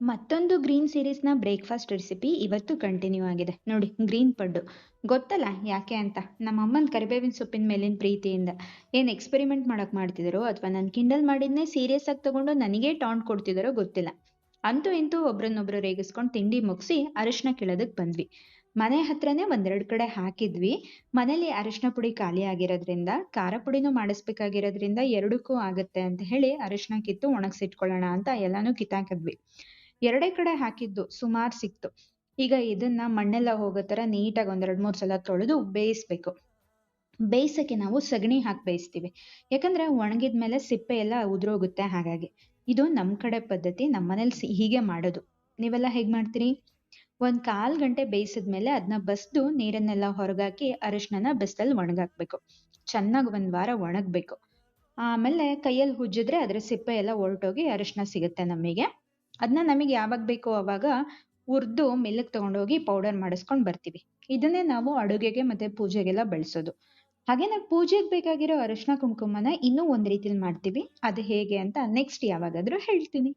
ಮತ್ತೊಂದು green ಸೀರೀಸ್ನ breakfast recipe ಇವತ್ತು continue ಆಗಿದೆ ನೋಡಿ. ಗ್ರೀನ್ ಪಡ್ಡು ಗೊತ್ತಲ್ಲ ಯಾಕೆ ಅಂತ. ನಮ್ಮ ಅಮ್ಮನ ಕರಿಬೇವಿನ ಸೊಪ್ಪಿನ ಮೇಲಿನ ಪ್ರೀತಿಯಿಂದ ಏನು ಎಕ್ಸ್ಪೆರಿಮೆಂಟ್ ಮಾಡಕ್ ಮಾಡ್ತಿದಾರೋ ಅಥವಾ ನಾನು ಕಿಂಡಲ್ ಮಾಡಿದ್ನೇ ಸೀರಿಯಸ್ ಆಗಿ ತಗೊಂಡು ನನಗೇ ಟಾಂಟ್ ಕೊಡ್ತಿದಾರೋ ಗೊತ್ತಿಲ್ಲ. ಅಂತೂ ಇಂತೂ ಒಬ್ರನ್ನೊಬ್ರು ರೇಗಿಸ್ಕೊಂಡು ತಿಂಡಿ ಮುಗಿಸಿ ಅರಿಶಿನ ಕೀಳೋದಕ್ಕೆ ಬಂದ್ವಿ. ಮನೆ ಹತ್ರನೇ ಒಂದೆರಡು ಕಡೆ ಹಾಕಿದ್ವಿ. ಮನೇಲಿ ಅರಿಶಿನ ಪುಡಿ ಖಾಲಿ ಆಗಿರೋದ್ರಿಂದ ಖಾರ ಪುಡಿನೂ ಮಾಡಿಸ್ಬೇಕಾಗಿರೋದ್ರಿಂದ ಎರಡಕ್ಕೂ ಆಗತ್ತೆ ಅಂತ ಹೇಳಿ ಅರಿಶಿನ ಕಿತ್ತು ಒಣಗ್ಸಿಟ್ಕೊಳ್ಳೋಣ ಅಂತ ಎಲ್ಲಾನು ಕಿತ್ತಾಕಿದ್ವಿ. ಎರಡೇ ಕಡೆ ಹಾಕಿದ್ದು ಸುಮಾರು ಸಿಕ್ತು. ಈಗ ಇದನ್ನ ಮಣ್ಣೆಲ್ಲ ಹೋಗೋ ತರ ನೀಟಾಗಿ ಒಂದೆರಡು ಮೂರು ಸಲ ತೊಳೆದು ಬೇಯಿಸ್ಬೇಕು. ಬೇಯಿಸಕ್ಕೆ ನಾವು ಸಗಣಿ ಹಾಕಿ ಬೇಯಿಸ್ತೀವಿ, ಯಾಕಂದ್ರೆ ಒಣಗಿದ್ಮೇಲೆ ಸಿಪ್ಪೆ ಎಲ್ಲ ಉದುರೋಗುತ್ತೆ. ಹಾಗಾಗಿ ಇದು ನಮ್ ಕಡೆ ಪದ್ಧತಿ, ನಮ್ಮ ಮನೇಲಿ ಹೀಗೆ ಮಾಡೋದು. ನೀವೆಲ್ಲ ಹೇಗ್ ಮಾಡ್ತೀರಿ? ಒಂದ್ 1/4 ಗಂಟೆ ಬೇಯಿಸಿದ್ಮೇಲೆ ಅದನ್ನ ಬಸ್ದು ನೀರನ್ನೆಲ್ಲ ಹೊರಗಾಕಿ ಅರಿಶಿನ ಬಸ್ದಲ್ಲಿ ಒಣಗಾಕ್ಬೇಕು. ಚೆನ್ನಾಗಿ ಒಂದ್ ವಾರ ಒಣಗ್ಬೇಕು. ಆಮೇಲೆ ಕೈಯಲ್ಲಿ ಉಜ್ಜಿದ್ರೆ ಅದ್ರ ಸಿಪ್ಪೆ ಎಲ್ಲ ಹೊರಟೋಗಿ ಅರಿಶಿನ ಸಿಗುತ್ತೆ ನಮಗೆ. ಅದನ್ನ ನಮಗೆ ಯಾವಾಗ ಬೇಕೋ ಅವಾಗ ಹುರ್ದು ಮಿಲ್ಕ್ ತಗೊಂಡೋಗಿ ಪೌಡರ್ ಮಾಡಿಸ್ಕೊಂಡ್ ಬರ್ತೀವಿ. ಇದನ್ನೇ ನಾವು ಅಡುಗೆಗೆ ಮತ್ತೆ ಪೂಜೆಗೆಲ್ಲ ಬಳಸೋದು. ಹಾಗೇನೆ ಪೂಜೆಗೆ ಬೇಕಾಗಿರೋ ಅರಿಶಿನ ಕುಂಕುಮನ ಇನ್ನೂ ಒಂದ್ ರೀತಿಲಿ ಮಾಡ್ತೀವಿ. ಅದು ಹೇಗೆ ಅಂತ ನೆಕ್ಸ್ಟ್ ಯಾವಾಗಾದ್ರೂ ಹೇಳ್ತೀನಿ.